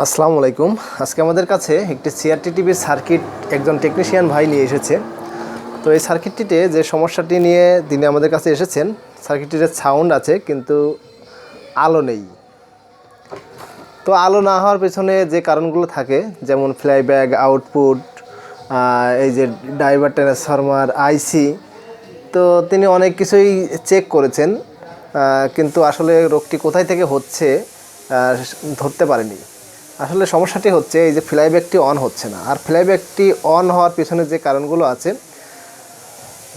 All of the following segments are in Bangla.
আসসালামু আলাইকুম। আজকে আমাদের কাছে একটি সিআরটি টিভির সার্কিট একজন টেকনিশিয়ান ভাই নিয়ে এসেছে। তো এই সার্কিটটিতে যে সমস্যাটি নিয়ে তিনি আমাদের কাছে এসেছেন, সার্কিটটিতে সাউন্ড আছে কিন্তু আলো নেই। তো আলো না হওয়ার পেছনে যে কারণগুলো থাকে, যেমন ফ্লাইব্যাক, আউটপুট, এই যে ডাইভার ট্রান্সফরমার, আইসি, তো তিনি অনেক কিছুই চেক করেছেন, কিন্তু আসলে রোগটি কোথায় থেকে হচ্ছে ধরতে পারেনি। আসলে সমস্যাটি হচ্ছে এই যে ফ্লাইব্যাকটি অন হচ্ছে না। আর ফ্লাইব্যাকটি অন হওয়ার পেছনে যে কারণগুলো আছে,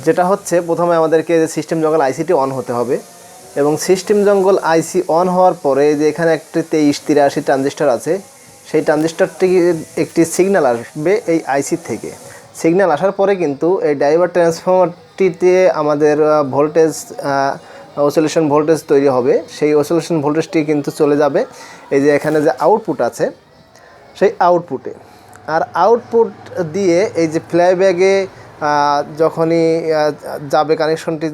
যেটা হচ্ছে প্রথমে আমাদেরকে সিস্টেম জঙ্গল আইসিটি অন হতে হবে, এবং সিস্টেম জঙ্গল আইসি অন হওয়ার পরে যে এখানে একটি 2383 ট্রানজিস্টর আছে, সেই ট্রানজিস্টরটি একটি সিগন্যাল আসবে এই আইসি থেকে। সিগন্যাল আসার পরে কিন্তু এই ডাইভার ট্রান্সফরমারটিতে আমাদের ভোল্টেজ অসিলেশন ভোল্টেজ তৈরি হবে। সেই অসিলেশন ভোল্টেজটি কিন্তু চলে যাবে এই যে এখানে যে আউটপুট আছে সেই আউটপুটে। আর আউটপুট দিয়ে এই যে ফ্লাইব্যাগে যখনই যাবে, কানেকশনটি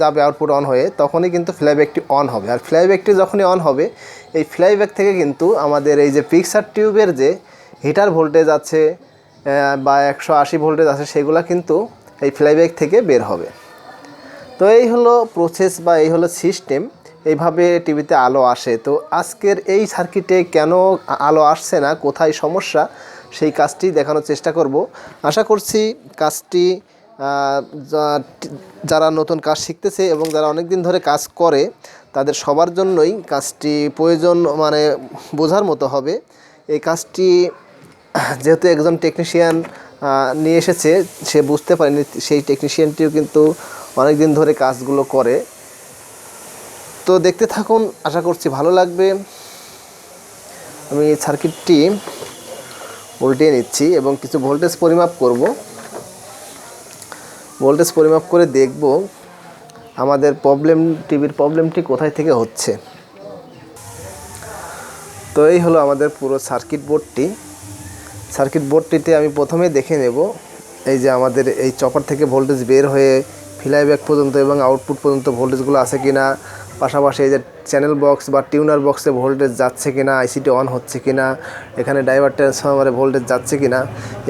যাবে আউটপুট অন হয়ে, তখনই কিন্তু ফ্লাইব্যাকটি অন হবে। আর ফ্লাইব্যাকটি যখনই অন হবে, এই ফ্লাইব্যাক থেকে কিন্তু আমাদের এই যে পিকচার টিউবের যে হিটার ভোল্টেজ আছে বা 180 ভোল্টেজ আছে, সেগুলো কিন্তু এই ফ্লাইব্যাক থেকে বের হবে। তো এই হলো প্রসেস বা এই হলো সিস্টেম, এইভাবে টিভিতে আলো আসে। তো আজকের এই সার্কিটে কেন আলো আসছে না, কোথায় সমস্যা, সেই কাজটি দেখানোর চেষ্টা করব। আশা করছি কাজটি যারা নতুন কাজ শিখতেছে এবং যারা অনেক দিন ধরে কাজ করে, তাদের সবার জন্যই কাজটি প্রয়োজন, মানে বোঝার মতো হবে। এই কাজটি যেহেতু একজন টেকনিশিয়ান নিয়ে এসেছে, সে বুঝতে পারেনি, সেই টেকনিশিয়ানটিও কিন্তু অনেক দিন ধরে কাজগুলো করে। তো দেখতে থাকুন, আশা করছি ভালো লাগবে। আমি সার্কিটটি উল্টে নিচ্ছি এবং কিছু ভোল্টেজ পরিমাপ করব। ভোল্টেজ পরিমাপ করে দেখব আমাদের টিভির প্রবলেমটি কোথায় থেকে হচ্ছে। তো এই হলো আমাদের পুরো সার্কিট বোর্ডটি। সার্কিট বোর্ডটিতে আমি প্রথমে দেখে নেব এই যে আমাদের এই চপার থেকে ভোল্টেজ বের হয়ে ফ্লাইব্যাক পর্যন্ত এবং আউটপুট পর্যন্ত ভোল্টেজগুলো আছে কিনা, পাশাপাশি এই যে চ্যানেল বক্স বা টিউনার বক্সে ভোল্টেজ যাচ্ছে কিনা, আইসিটি অন হচ্ছে কিনা, এখানে ডাইভার ট্রান্সফরমারে ভোল্টেজ যাচ্ছে কিনা।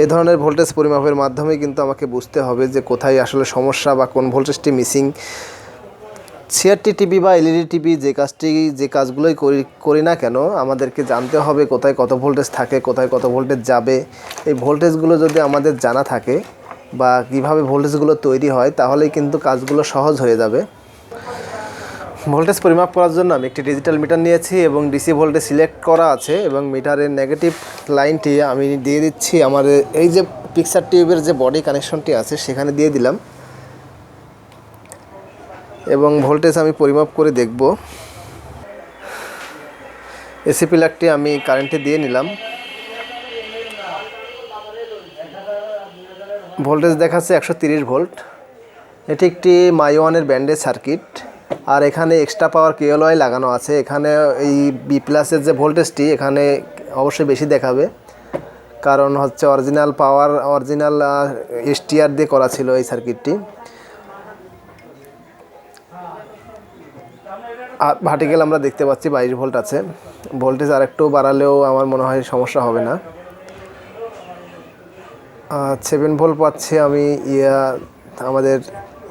এই ধরনের ভোল্টেজ পরিমাপের মাধ্যমে কিন্তু আমাকে বুঝতে হবে যে কোথায় আসলে সমস্যা বা কোন ভোল্টেজটি মিসিং। সিআরটি টিভি বা এলইডি টিভি যে কাজগুলোই করি না কেন, আমাদেরকে জানতে হবে কোথায় কত ভোল্টেজ থাকে, কোথায় কত ভোল্টেজ যাবে। এই ভোল্টেজগুলো যদি আমাদের জানা থাকে বা কীভাবে ভোল্টেজগুলো তৈরি হয়, তাহলেই কিন্তু কাজগুলো সহজ হয়ে যাবে। ভোল্টেজ পরিমাপ করার জন্য আমি একটি ডিজিটাল মিটার নিয়েছি এবং ডিসি ভোল্টেজ সিলেক্ট করা আছে, এবং মিটারের নেগেটিভ লাইনটি আমি দিয়ে দিচ্ছি আমার এই যে পিকচার টিউবের যে বডি কানেকশনটি আছে সেখানে দিয়ে দিলাম, এবং ভোল্টেজ আমি পরিমাপ করে দেখব। এসি প্লাগটি আমি কারেন্টে দিয়ে নিলাম। ভোল্টেজ দেখাচ্ছে 130 ভোল্ট। এটি একটি মাই-ওয়ানের ব্যান্ডেজ সার্কিট। আর এখানে এক্সট্রা পাওয়ার কেএলওয়াই লাগানো আছে। এখানে এই বি প্লাসের যে ভোল্টেজটি এখানে অবশ্যই বেশি দেখাবে, কারণ হচ্ছে অরিজিনাল এসটিআর দিয়ে করা ছিল এই সার্কিটটি। আর ভার্টিক্যাল আমরা দেখতে পাচ্ছি 22 ভোল্ট আছে। ভোল্টেজ আরেকটু বাড়ালেও আমার মনে হয় সমস্যা হবে না। 7 ভোল্ট পাচ্ছি আমি। আমাদের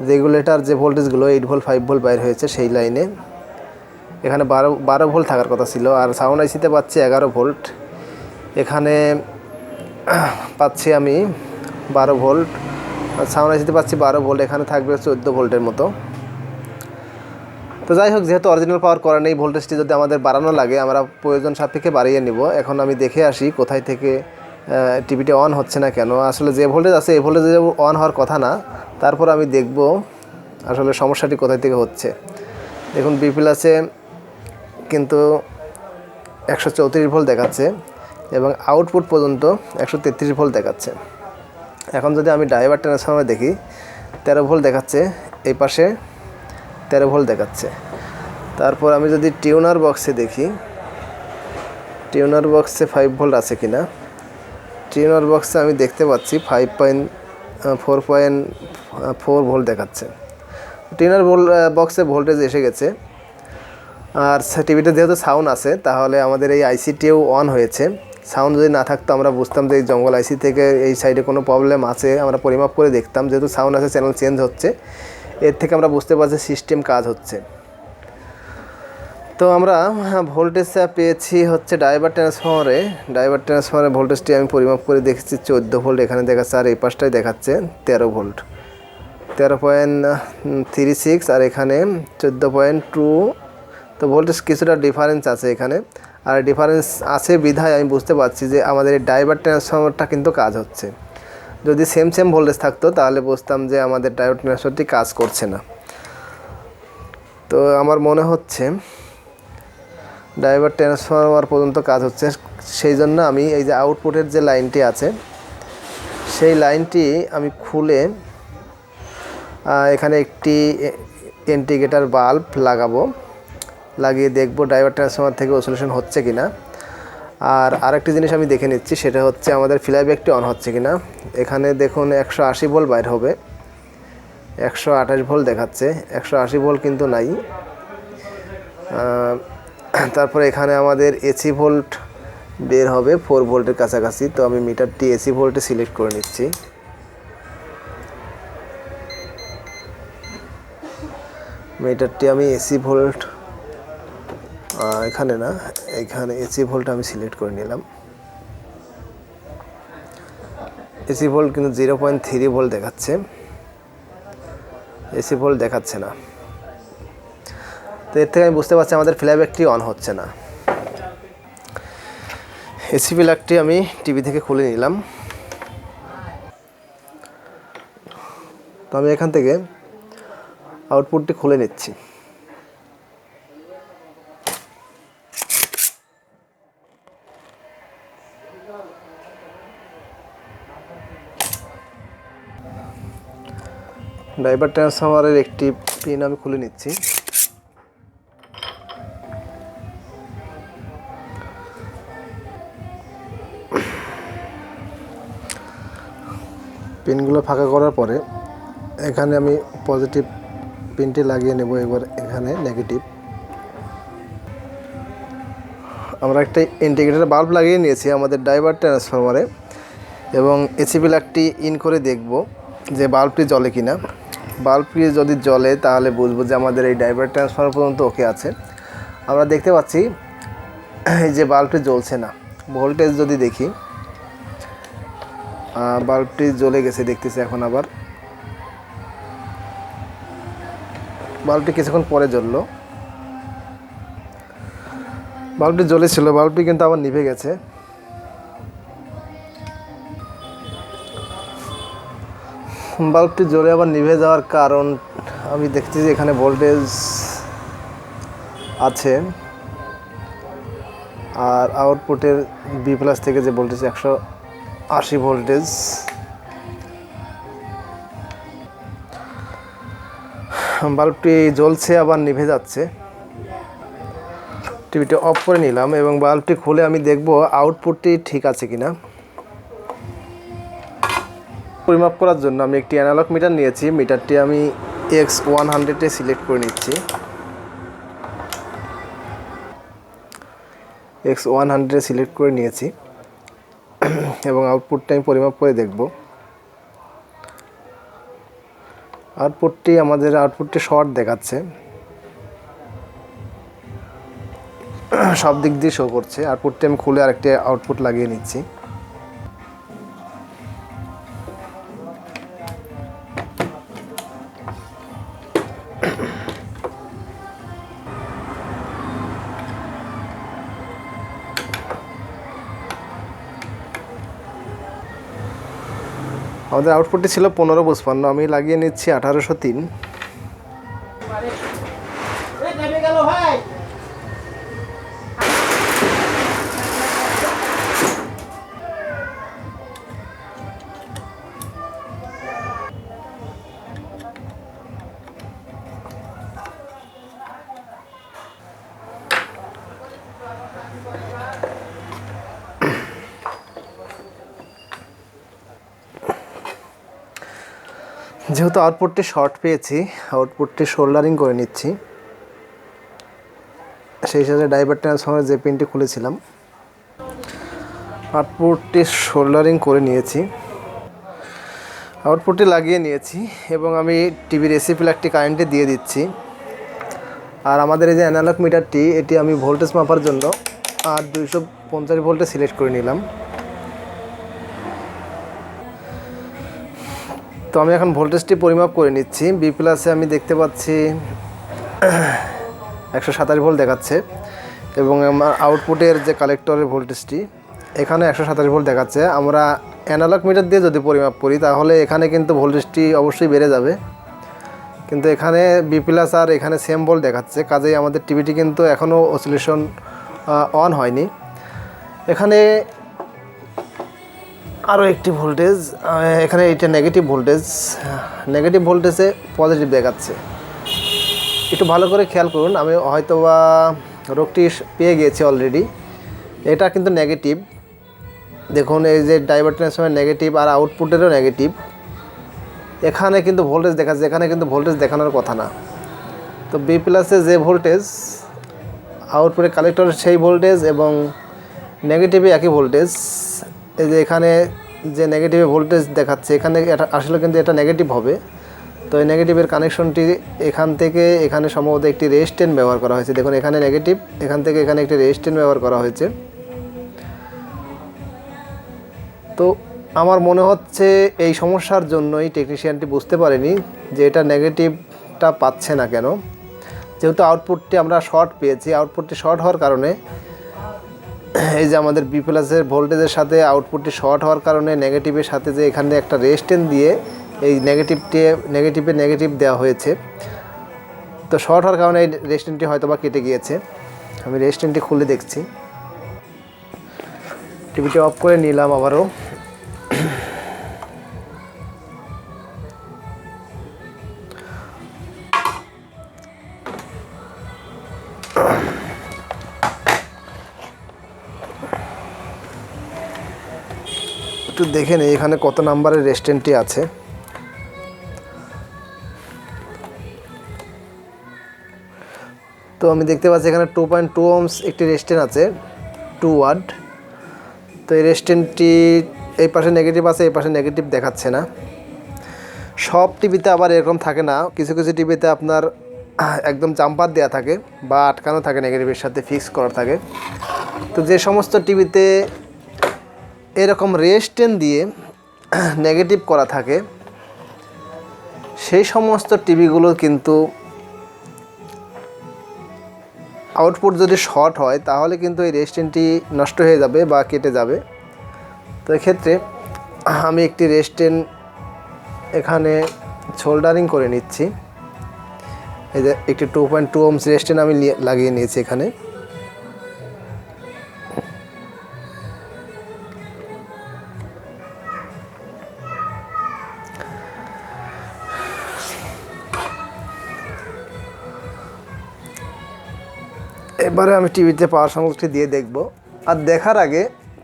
রেগুলেটর যে ভোল্টেজগুলো 8 ভোল্ট 5 ভোল্ট বাইর হয়েছে সেই লাইনে। এখানে 12 ভোল্ট থাকার কথা ছিল। আর সাউন্ড আইসিতে পাচ্ছি 11 ভোল্ট। এখানে পাচ্ছি আমি 12 ভোল্ট। সাউন্ড আইসিতে পাচ্ছি 12 ভোল্ট, এখানে থাকবে 14 ভোল্টের মতো। তো যাই হোক, যেহেতু অরিজিনাল পাওয়ার করা নেই, ভোল্টেজটি যদি আমাদের বাড়ানো লাগে আমরা প্রয়োজন সাপেক্ষে বাড়িয়ে নিব। এখন আমি দেখে আসি কোথায় থেকে টিভিটি অন হচ্ছে না কেন। আসলে যে ভোল্টেজ আছে এই ভোল্টেজে অন হওয়ার কথা না। তারপর আমি দেখব আসলে সমস্যাটি কোথায় থেকে হচ্ছে। দেখুন, বি প্লাসে কিন্তু 134 ভোল্ট দেখাচ্ছে এবং আউটপুট পর্যন্ত 133 ভোল্ট দেখাচ্ছে। এখন যদি আমি ডাইভার ট্রান্সফরমারে দেখি, 13 ভোল্ট দেখাচ্ছে, এই পাশে 13 ভোল্ট দেখাচ্ছে। তারপর আমি যদি টিউনার বক্সে দেখি, টিউনার বক্সে 5 ভোল্ট আছে কিনা। টিউনার বক্সে আমি দেখতে পাচ্ছি 4.4 ভোল্ট দেখাচ্ছে। টিউনার বক্সে ভোল্টেজ এসে গেছে। আর টিভিতে যেহেতু সাউন্ড আছে তাহলে আমাদের এই আইসিটিও অন হয়েছে। সাউন্ড যদি না থাকতো আমরা বুঝতাম যে এই জঙ্গল আইসি থেকে এই সাইডে কোনো প্রবলেম আছে, আমরা পরিমাপ করে দেখতাম। যেহেতু সাউন্ড আছে, চ্যানেল চেঞ্জ হচ্ছে, এর থেকে আমরা বুঝতে পারছি সিস্টেম কাজ হচ্ছে। তো আমরা ভোল্টেজটা পেয়েছি হচ্ছে ডাইভার ট্রান্সফরমারে ভোল্টেজটি আমি পরিমাপ করে দেখেছি 14 ভোল্ট এখানে দেখাচ্ছে, আর এই পাশটায় দেখাচ্ছে 13 ভোল্ট, 13.36, আর এখানে 14.2। তো ভোল্টেজ কিছুটা ডিফারেন্স আছে এখানে, আর ডিফারেন্স আছে বিধায় আমি বুঝতে পারছি যে আমাদের এই ডাইভার ট্রান্সফরমারটা কিন্তু কাজ হচ্ছে। যদি সেম ভোল্টেজ থাকতো তাহলে বুঝতাম যে আমাদের ডাইভার ট্রান্সফরমারটি কাজ করছে না। তো আমার মনে হচ্ছে ডাইভার ট্রান্সফরমার পর্যন্ত কাজ হচ্ছে, সেই জন্য আমি এই যে আউটপুটের যে লাইনটি আছে সেই লাইনটি আমি খুলে এখানে একটি ইন্ডিকেটর বাল্ব লাগিয়ে দেখব ডাইভার ট্রান্সফরমার থেকে অসুলেশন হচ্ছে কিনা। আর আরেকটি জিনিস আমি দেখে নিচ্ছি, সেটা হচ্ছে আমাদের ফ্লাইব্যাকটি অন হচ্ছে কিনা। এখানে দেখুন 180 ভোল্ট বাইর হবে, 128 ভোল্ট দেখাচ্ছে, 180 ভোল্ট কিন্তু নাই। তারপরে এখানে আমাদের এসি ভোল্ট বের হবে 4 ভোল্টের কাছাকাছি। তো আমি মিটারটি এসি ভোল্টে সিলেক্ট করে নিচ্ছি। মিটারটি আমি এসি ভোল্ট এখানে না, এখানে এসি ভোল্ট আমি সিলেক্ট করে নিলাম। এসি ভোল্ট কিন্তু 0.3 ভোল্ট দেখাচ্ছে, এসি ভোল্ট দেখাচ্ছে না। তো এর থেকে আমি বুঝতে পারছি আমাদের ফ্লাইব্যাকটি অন হচ্ছে না। এসি প্লাগটি আমি টিভি থেকে খুলে নিলাম। তো আমি এখান থেকে আউটপুটটি খুলে নিচ্ছি। ডাইভার ট্রান্সফরমারের একটি পিন আমি খুলে নিচ্ছি। পিনগুলো ফাঁকা করার পরে এখানে আমি পজিটিভ পিনটি লাগিয়ে নেব, এবার এখানে নেগেটিভ। আমরা একটা ইন্ডিকেটর বাল্ব লাগিয়ে নিয়েছি আমাদের ডাইভার ট্রান্সফরমারে, এবং এসি প্লাগটি ইন করে দেখব যে বাল্বটি জ্বলে কিনা। বাল্বটি যদি জ্বলে তাহলে বুঝবো যে আমাদের এই ডাইভার ট্রান্সফরমার পর্যন্ত ওকে আছে। আমরা দেখতে পাচ্ছি এই যে বাল্বটি জ্বলছে না। ভোল্টেজ যদি দেখি, বাল্বটি জ্বলে গেছে দেখতেছি এখন। আবার বাল্বটি কিছুক্ষণ পরে জ্বললো, বাল্বটি জ্বলেছিল, বাল্বটি কিন্তু আবার নিভে গেছে। বাল্বটি জ্বলে আবার নিভে যাওয়ার কারণ আমি দেখছি যে এখানে ভোল্টেজ আছে, আর আউটপুটের বি প্লাস থেকে যে ভোল্টেজ 180 ভোল্টেজ। বাল্বটি জ্বলছে আবার নিভে যাচ্ছে। টিভিটি অফ করে নিলাম এবং বাল্বটি খুলে আমি দেখব আউটপুটটি ঠিক আছে কিনা। পরিমাপ করার জন্য আমি একটি অ্যানালগ মিটার নিয়েছি। মিটারটি আমি X100-এ সিলেক্ট করে নিচ্ছি। X100-এ সিলেক্ট করে নিয়েছি এবং আউটপুটটা আমি পরিমাপ করে দেখব। আউটপুটটি শর্ট দেখাচ্ছে, সব দিক দিয়ে শো করছে। আউটপুটটি আমি খুলে আরেকটি আউটপুট লাগিয়ে নিচ্ছি। আমাদের আউটপুটটি ছিল 1555, আমি লাগিয়ে নিচ্ছি 1803। যেহেতু আউটপুটটি শর্ট পেয়েছি, আউটপুটটি সোল্ডারিং করে নিচ্ছি। সেই সাথে ডাইভার ট্রান্সফর্মারের যে পিনটি খুলেছিলাম। আউটপুটটি সোল্ডারিং করে নিয়েছি, আউটপুটটি লাগিয়ে নিয়েছি এবং আমি টিভির এসি প্লাগটি কারেন্টে দিয়ে দিচ্ছি। আর আমাদের এই যে অ্যানালগ মিটারটি, এটি আমি ভোল্টেজ মাপার জন্য 250 ভোল্টে সিলেক্ট করে নিলাম। তো আমি এখন ভোল্টেজটি পরিমাপ করে নিচ্ছি। বি প্লাসে আমি দেখতে পাচ্ছি 127 ভোল্ট দেখাচ্ছে এবং আমার আউটপুটের যে কালেক্টরের ভোল্টেজটি এখানে 127 ভোল্ট দেখাচ্ছে। আমরা অ্যানালগ মিটার দিয়ে যদি পরিমাপ করি তাহলে এখানে কিন্তু ভোল্টেজটি অবশ্যই বেড়ে যাবে, কিন্তু এখানে বি প্লাস আর এখানে সেম ভোল্ট দেখাচ্ছে। কাজেই আমাদের টিভিটি কিন্তু এখনও অসিলেশন অন হয়নি। এখানে আরও একটি ভোল্টেজ, এখানে এটা নেগেটিভ ভোল্টেজে পজিটিভ দেখাচ্ছে। একটু ভালো করে খেয়াল করুন, আমি হয়তো বা রোগটি পেয়ে গিয়েছি অলরেডি। এটা কিন্তু নেগেটিভ, দেখুন এই যে ডাইভার ট্রান্সফর্মার নেগেটিভ আর আউটপুটেরও নেগেটিভ। এখানে কিন্তু ভোল্টেজ দেখাচ্ছে, এখানে কিন্তু ভোল্টেজ দেখানোর কথা না। তো বি প্লাসে যে ভোল্টেজ, আউটপুটে কালেক্টরের সেই ভোল্টেজ এবং নেগেটিভে একই ভোল্টেজ। এই যে এখানে যে নেগেটিভে ভোল্টেজ দেখাচ্ছে, এখানে এটা আসলে কিন্তু এটা নেগেটিভ হবে। তো এই নেগেটিভের কানেকশনটি এখান থেকে এখানে সম্ভবত একটি রেজিস্ট্যান্স ব্যবহার করা হয়েছে। দেখুন এখানে নেগেটিভ, এখান থেকে এখানে একটি রেজিস্ট্যান্স ব্যবহার করা হয়েছে। তো আমার মনে হচ্ছে এই সমস্যার জন্যই টেকনিশিয়ানটি বুঝতে পারেনি যে এটা নেগেটিভটা পাচ্ছে না কেন। যেহেতু আউটপুটটি আমরা শর্ট পেয়েছি, আউটপুটটি শর্ট হওয়ার কারণে এই যে আমাদের বি প্লাসের ভোল্টেজের সাথে আউটপুটটি শর্ট হওয়ার কারণে নেগেটিভের সাথে যে এখানে একটা রেজিস্ট্যান্স দিয়ে এই নেগেটিভ দেওয়া হয়েছে। তো শর্ট হওয়ার কারণে এই রেজিস্ট্যান্সটি হয়তো বা কেটে গিয়েছে। আমি রেজিস্ট্যান্সটি খুলে দেখছি। টিভিটি অফ করে নিলাম আবারও। একটু দেখে নেই এখানে কত নাম্বারের রেজিস্ট্যান্সটি আছে। তো আমি দেখতে পাচ্ছি এখানে 2.2 ohms একটি রেজিস্ট্যান্স আছে, 2 ওয়াট। তো এই রেজিস্ট্যান্সটি এই পাশে নেগেটিভ আছে, এই পাশে নেগেটিভ দেখাচ্ছে না। সব টিভিতে আবার এরকম থাকে না, কিছু কিছু টিভিতে আপনার একদম জাম্পার দেওয়া থাকে বা আটকানো থাকে, নেগেটিভের সাথে ফিক্স করা থাকে। তো যে সমস্ত টিভিতে এরকম রেজিস্ট্যান্স দিয়ে নেগেটিভ করা থাকে সেই সমস্ত টিভিগুলো কিন্তু আউটপুট যদি শর্ট হয় তাহলে কিন্তু এই রেজিস্ট্যান্সটি নষ্ট হয়ে যাবে বা কেটে যাবে। তো এক্ষেত্রে আমি একটি রেজিস্ট্যান্স এখানে সোল্ডারিং করে নিচ্ছি। এই যে একটি 2.2 ohms রেজিস্ট্যান্স আমি লাগিয়ে নিয়েছি এখানে। এবারে আমি টিভিতে পাওয়ার সংযোগটি দিয়ে দেখব। আর দেখার আগে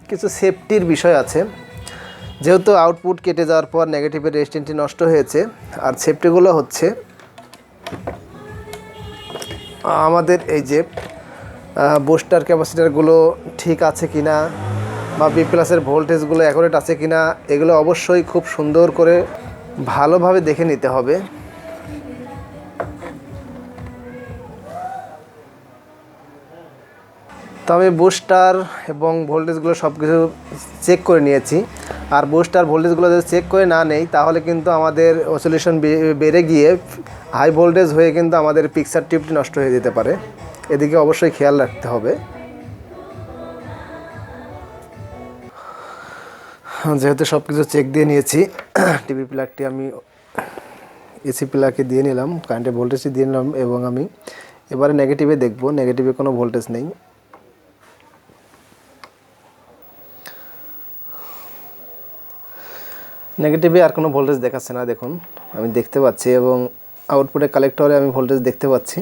কিছু সেফটির বিষয় আছে। যেহেতু আউটপুট কেটে যাওয়ার পর নেগেটিভের রেজিস্ট্যান্সটি নষ্ট হয়েছে, আর সেফটিগুলো হচ্ছে আমাদের এই যে বুস্টার ক্যাপাসিটারগুলো ঠিক আছে কিনা বা বি প্লাসের ভোল্টেজগুলো অ্যাকুরেট আছে কিনা, এগুলো অবশ্যই খুব সুন্দর করে ভালোভাবে দেখে নিতে হবে। তো আমি বুস্টার এবং ভোল্টেজগুলো সব কিছু চেক করে নিয়েছি। আর বুস্টার ভোল্টেজগুলো যদি চেক করে না নেই তাহলে কিন্তু আমাদের অসিলেশন বেড়ে গিয়ে হাই ভোল্টেজ হয়ে কিন্তু আমাদের পিকচার টিউবটি নষ্ট হয়ে যেতে পারে। এদিকে অবশ্যই খেয়াল রাখতে হবে। যেহেতু সব কিছু চেক দিয়ে নিয়েছি, টিভি প্লাগটি আমি এসি প্লাগে দিয়ে নিলাম, কারেন্টের ভোল্টেজটি দিয়ে নিলাম এবং আমি এবারে নেগেটিভে দেখব। নেগেটিভে কোনো ভোল্টেজ নেই। নেগেটিভে আর কোনো ভোল্টেজ দেখাচ্ছে না, দেখুন আমি দেখতে পাচ্ছি, এবং আউটপুটে কালেক্টরে আমি ভোল্টেজ দেখতে পাচ্ছি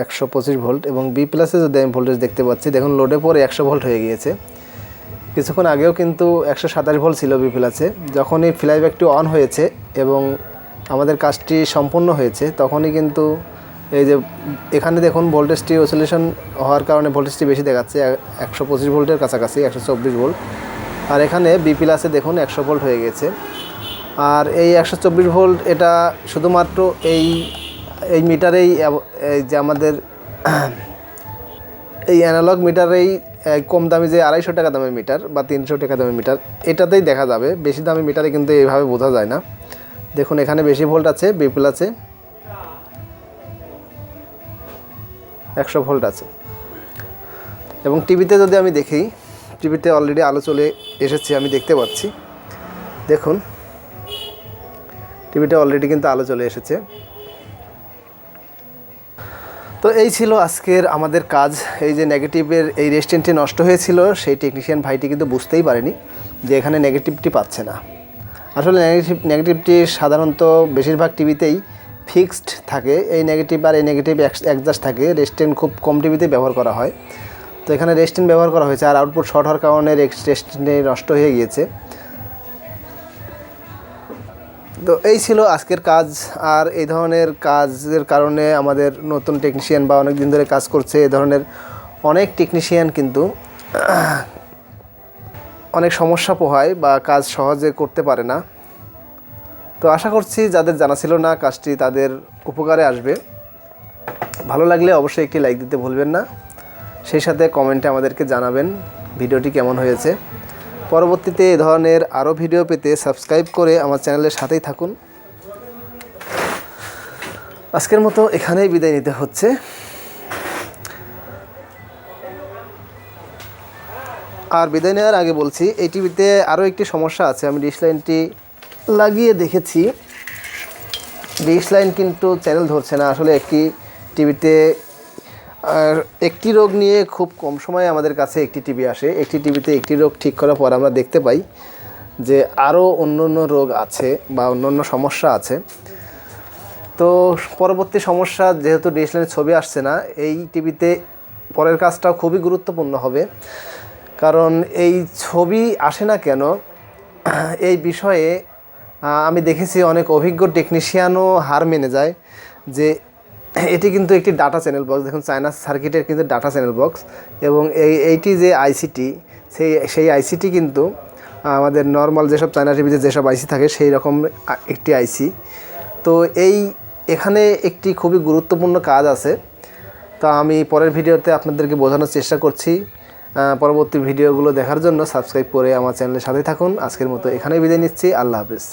125 ভোল্ট, এবং বি প্লাসে যদি আমি ভোল্টেজ দেখতে পাচ্ছি, দেখুন লোডে পরে 100 ভোল্ট হয়ে গিয়েছে। কিছুক্ষণ আগেও কিন্তু 127 ভোল্ট ছিল বি প্লাসে। যখনই ফ্লাইব্যাকটি অন হয়েছে এবং আমাদের কাজটি সম্পূর্ণ হয়েছে তখনই কিন্তু এই যে এখানে দেখুন ভোল্টেজটি অসিলেশন হওয়ার কারণে ভোল্টেজটি বেশি দেখাচ্ছে 125 ভোল্টের কাছাকাছি, 124 ভোল্ট। আর এখানে বি প্লাসে দেখুন 100 ভোল্ট হয়ে গেছে। আর এই 124 ভোল্ট এটা শুধুমাত্র এই মিটারেই, এই যে আমাদের এই অ্যানালগ মিটারেই কম দামি যে 250 টাকা দামের মিটার বা 300 টাকা দামের মিটার, এটাতেই দেখা যাবে। বেশি দামি মিটারে কিন্তু এইভাবে বোঝা যায় না। দেখুন এখানে বেশি ভোল্ট আছে, বি প্লাসে 100 ভোল্ট আছে। এবং টিভিতে যদি আমি দেখি, টিভিতে অলরেডি আলো চলে এসেছে, আমি দেখতে পাচ্ছি। দেখুন টিভিতে অলরেডি কিন্তু আলো চলে এসেছে। তো এই ছিল আজকের আমাদের কাজ। এই যে নেগেটিভের এই রেজিস্ট্যান্সটি নষ্ট হয়েছিল, সেই টেকনিশিয়ান ভাইটি কিন্তু বুঝতেই পারেনি যে এখানে নেগেটিভটি পাচ্ছে না। আসলে নেগেটিভটি সাধারণত বেশিরভাগ টিভিতেই ফিক্সড থাকে। এই নেগেটিভ আর এই নেগেটিভ অ্যাডজাস্ট থাকে। রেজিস্ট্যান্স খুব কম টিভিতে ব্যবহার করা হয়। তো এখানে রেজিস্ট্যান্স ব্যবহার করা হয়েছে, আর আউটপুট শর্ট হওয়ার কারণে রেজিস্ট্যান্সটি নষ্ট হয়ে গিয়েছে। তো এই ছিল আজকের কাজ। আর এই ধরনের কাজের কারণে আমাদের নতুন টেকনিশিয়ান বা অনেক দিন ধরে কাজ করছে এ ধরনের অনেক টেকনিশিয়ান কিন্তু অনেক সমস্যা পোহায় বা কাজ সহজে করতে পারে না। তো আশা করছি যাদের জানা ছিল না কাজটি তাদের উপকারে আসবে। ভালো লাগলে অবশ্যই একটি লাইক দিতে ভুলবেন না। সেই সাথে কমেন্টে আমাদেরকে জানাবেন ভিডিওটি কেমন হয়েছে। পরবর্তীতে এ ধরনের আরও ভিডিও পেতে সাবস্ক্রাইব করে আমার চ্যানেলের সাথেই থাকুন। আজকের মতো এখানেই বিদায় নিতে হচ্ছে। আর বিদায় নেওয়ার আগে বলছি, এই টিভিতে আরও একটি সমস্যা আছে। আমি ডিশ লাইনটি লাগিয়ে দেখেছি, ডিশ লাইন কিন্তু চ্যানেল ধরছে না। আসলে একটি টিভিতে একটি রোগ নিয়ে খুব কম সময়ে আমাদের কাছে একটি টিভি আসে। একটি টিভিতে একটি রোগ ঠিক করার পর আমরা দেখতে পাই যে আরও অন্য রোগ আছে বা অন্য সমস্যা আছে। তো পরবর্তী সমস্যা, যেহেতু ডিশ লাইনের ছবি আসছে না, এই টিভিতে পরের কাজটাও খুবই গুরুত্বপূর্ণ হবে। কারণ এই ছবি আসে না কেন, এই বিষয়ে আমি দেখেছি অনেক অভিজ্ঞ টেকনিশিয়ানও হার মেনে যায় যে এটি কিন্তু একটি ডাটা চ্যানেল বক্স। দেখুন চায়না সার্কিটের কিন্তু ডাটা চ্যানেল বক্স, এবং এইটি যে আইসিটি, সেই আইসিটি কিন্তু আমাদের নর্মাল যেসব চায়না টিভিতে যেসব আইসি থাকে সেই রকম একটি আইসি। তো এখানে একটি খুবই গুরুত্বপূর্ণ কাজ আছে। তো আমি পরের ভিডিওতে আপনাদেরকে বোঝানোর চেষ্টা করছি। পরবর্তী ভিডিওগুলো দেখার জন্য সাবস্ক্রাইব করে আমার চ্যানেলের সাথে থাকুন। আজকের মতো এখানেই বিদায় নিচ্ছি। আল্লাহ হাফেজ।